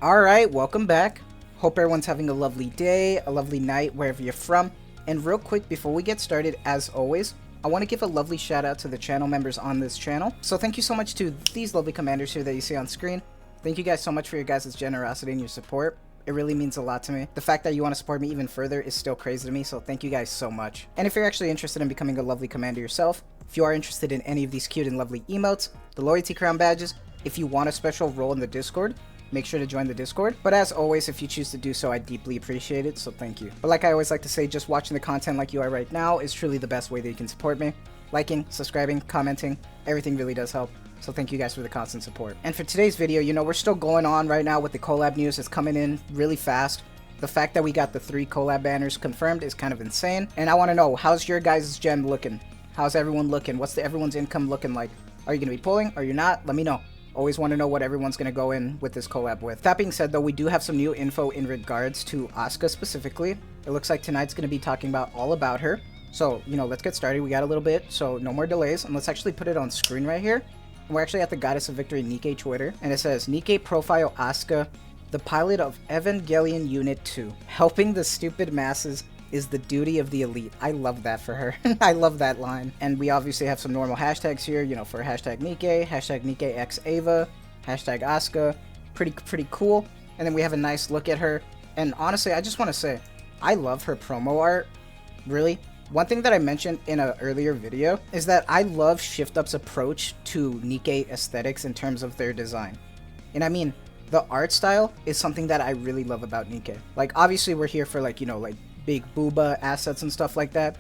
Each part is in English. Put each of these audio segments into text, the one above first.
Alright, welcome back. Hope everyone's having a lovely day, a lovely night, wherever you're from. And real quick, before we get started, as always, I want to give a lovely shout out to the channel members on this channel. So thank you so much to these lovely commanders here that you see on screen. Thank you guys so much for your guys' generosity and your support. It really means a lot to me. The fact that you want to support me even further is still crazy to me, so thank you guys so much. And if you're actually interested in becoming a lovely commander yourself, if you are interested in any of these cute and lovely emotes, the loyalty crown badges, if you want a special role in the Discord, make sure to join the Discord. But as always, if you choose to do so, I deeply appreciate it, so thank you. But like I always like to say, just watching the content like you are right now is truly the best way that you can support me. Liking, subscribing, commenting, everything really does help. So thank you guys for the constant support. And for today's video, you know, we're still going on right now with the collab news. It's coming in really fast. The fact that we got the 3 collab banners confirmed is kind of insane. And I want to know, how's your guys' gem looking? How's everyone looking? What's everyone's income looking like? Are you going to be pulling? Are you not? Let me know. Always want to know what everyone's going to go in with this collab with. That being said, though, we do have some new info in regards to ASUKA specifically. It looks like tonight's going to be talking about all about her. So, you know, let's get started. We got a little bit, so no more delays. And let's actually put it on screen right here. We're actually at the Goddess of Victory Nikke Twitter. And it says, Nikke profile ASUKA, the pilot of Evangelion Unit 2. Helping the stupid masses is the duty of the elite. I love that for her. I love that line. And we obviously have some normal hashtags here, you know, for hashtag Nikke, hashtag Nikke X Ava, hashtag ASUKA. Pretty cool. And then we have a nice look at her. And honestly, I just want to say, I love her promo art. Really. One thing that I mentioned in an earlier video is that I love Shift Up's approach to Nikke aesthetics in terms of their design. And I mean, the art style is something that I really love about Nikke. Like, obviously we're here for, like, you know, like big booba assets and stuff like that,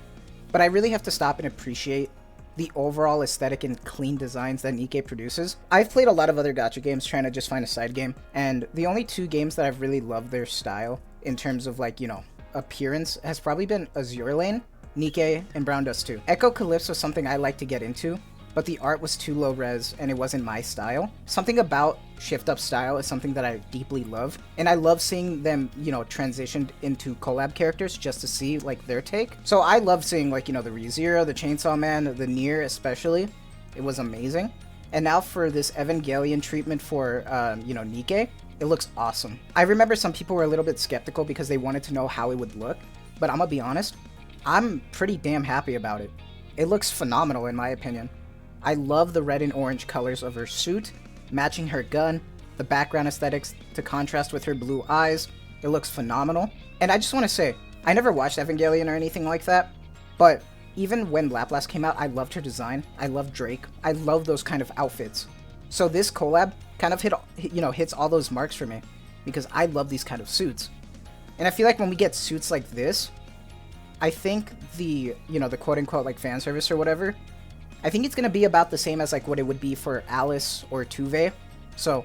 but I really have to stop and appreciate the overall aesthetic and clean designs that Nikke produces. I've played a lot of other gacha games trying to just find a side game, and the only 2 games that I've really loved their style in terms of, like, you know, appearance has probably been Azure Lane, Nikke, and Brown Dust 2. Echo Calypso was something I like to get into, but the art was too low res and it wasn't my style. Something about Shift Up style is something that I deeply love, and I love seeing them, you know, transitioned into collab characters just to see, like, their take. So I love seeing, like, you know, the ReZero, the Chainsaw Man, the Nier especially. It was amazing. And now for this Evangelion treatment for, you know, Nikke, it looks awesome. I remember some people were a little bit skeptical because they wanted to know how it would look, but I'm gonna be honest, I'm pretty damn happy about it. It looks phenomenal in my opinion. I love the red and orange colors of her suit, matching her gun, the background aesthetics to contrast with her blue eyes. It looks phenomenal. And I just want to say, I never watched Evangelion or anything like that, but even when Laplace came out, I loved her design. I loved Drake. I love those kind of outfits. So this collab kind of hits all those marks for me because I love these kind of suits. And I feel like when we get suits like this, I think the quote-unquote like fan service or whatever, I think it's going to be about the same as like what it would be for Alice or Tuve. So,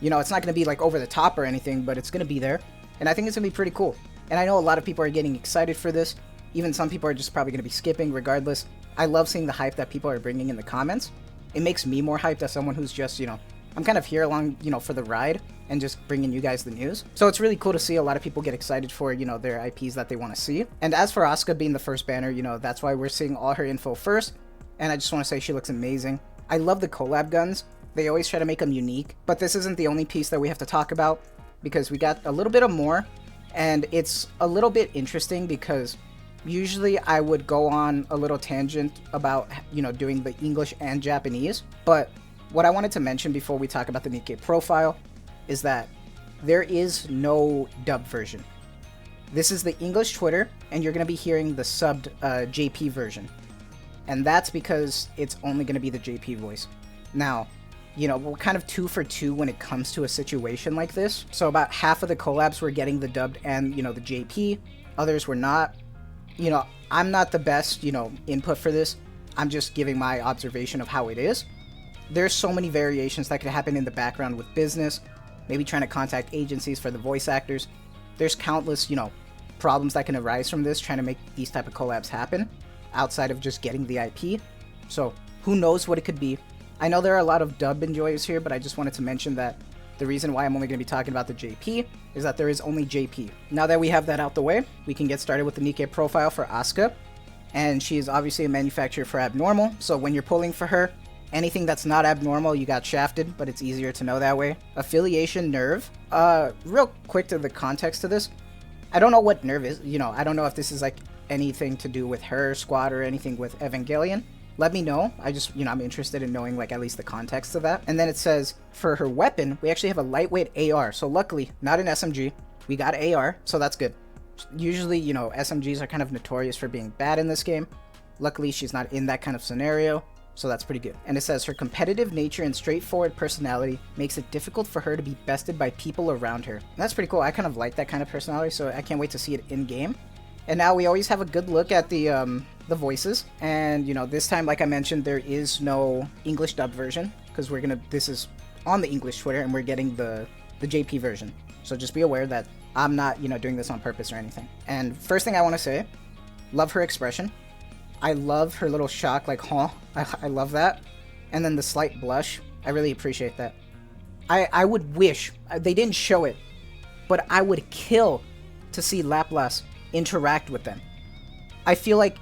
you know, it's not going to be like over the top or anything, but it's going to be there. And I think it's going to be pretty cool. And I know a lot of people are getting excited for this. Even some people are just probably going to be skipping regardless. I love seeing the hype that people are bringing in the comments. It makes me more hyped as someone who's just, you know, I'm kind of here along, you know, for the ride and just bringing you guys the news. So it's really cool to see a lot of people get excited for, you know, their IPs that they want to see. And as for ASUKA being the first banner, you know, that's why we're seeing all her info first. And I just want to say she looks amazing. I love the collab guns. They always try to make them unique, but this isn't the only piece that we have to talk about because we got a little bit of more, and it's a little bit interesting because usually I would go on a little tangent about, you know, doing the English and Japanese, but what I wanted to mention before we talk about the Nikke profile is that there is no dub version. This is the English Twitter, and you're going to be hearing the subbed JP version. And that's because it's only going to be the JP voice. Now, you know, we're kind of 2 for 2 when it comes to a situation like this. So about half of the collabs were getting the dubbed and, you know, the JP. Others were not. You know, I'm not the best, you know, input for this. I'm just giving my observation of how it is. There's so many variations that could happen in the background with business. Maybe trying to contact agencies for the voice actors. There's countless, you know, problems that can arise from this trying to make these type of collabs happen outside of just getting the IP. So who knows what it could be. I know there are a lot of dub enjoyers here, but I just wanted to mention that the reason why I'm only going to be talking about the JP is that there is only JP. Now that we have that out the way, we can get started with the Nikke profile for ASUKA. And she is obviously a manufacturer for Abnormal, so when you're pulling for her, Anything that's not abnormal, you got shafted, but it's easier to know that way. Affiliation nerve. Real quick to the context of this. I don't know what nerve is. You know, I don't know if this is like anything to do with her squad or anything with Evangelion. Let me know. I just, you know, I'm interested in knowing like at least the context of that. And then it says for her weapon, we actually have a lightweight AR. So luckily, not an SMG. We got AR, so that's good. Usually, you know, SMGs are kind of notorious for being bad in this game. Luckily, she's not in that kind of scenario, so that's pretty good. And it says her competitive nature and straightforward personality makes it difficult for her to be bested by people around her. And that's pretty cool. I kind of like that kind of personality, so I can't wait to see it in game. And now we always have a good look at the voices. And, you know, this time, like I mentioned, there is no English dub version because this is on the English Twitter and we're getting the JP version. So just be aware that I'm not, you know, doing this on purpose or anything. And first thing I want to say, love her expression. I love her little shock, like, huh? I love that. And then the slight blush. I really appreciate that. I would wish, they didn't show it, but I would kill to see Laplace interact with them. I feel like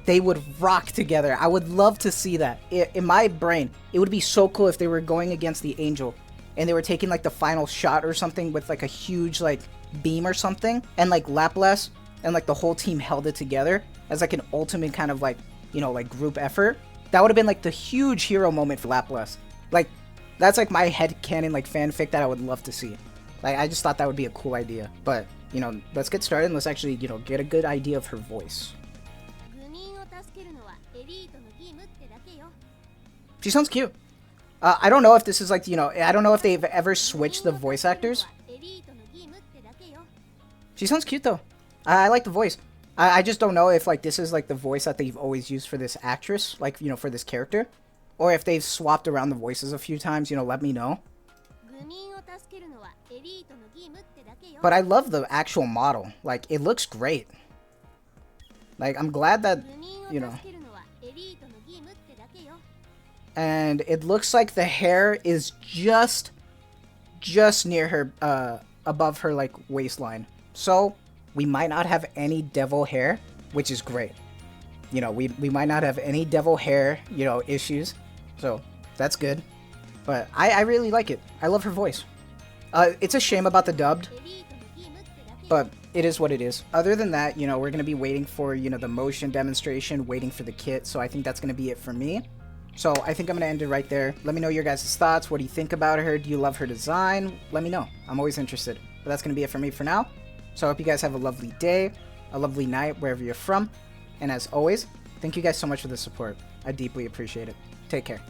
they would rock together. I would love to see that. In my brain, it would be so cool if they were going against the Angel and they were taking like the final shot or something with like a huge like beam or something, and like Laplace and like the whole team held it together as like an ultimate kind of like, you know, like group effort. That would have been like the huge hero moment for Laplace. Like, that's like my headcanon like fanfic that I would love to see. Like, I just thought that would be a cool idea. But, you know, let's get started and let's actually, you know, get a good idea of her voice. She sounds cute. I don't know if this is like, you know, I don't know if they've ever switched the voice actors. She sounds cute though. I like the voice. I just don't know if like this is like the voice that they've always used for this actress, like, you know, for this character. Or if they've swapped around the voices a few times, you know, let me know. But I love the actual model. Like, it looks great. Like, I'm glad that, you know. And it looks like the hair is just near her, above her, like, waistline. So, we might not have any devil hair, which is great. You know, we might not have any devil hair, you know, issues. So, that's good. But I really like it. I love her voice. It's a shame about the dubbed, but it is what it is. Other than that, you know, we're going to be waiting for, you know, the motion demonstration, waiting for the kit. So I think that's going to be it for me. So I think I'm going to end it right there. Let me know your guys' thoughts. What do you think about her? Do you love her design? Let me know. I'm always interested. But that's going to be it for me for now. So I hope you guys have a lovely day, a lovely night, wherever you're from. And as always, thank you guys so much for the support. I deeply appreciate it. Take care.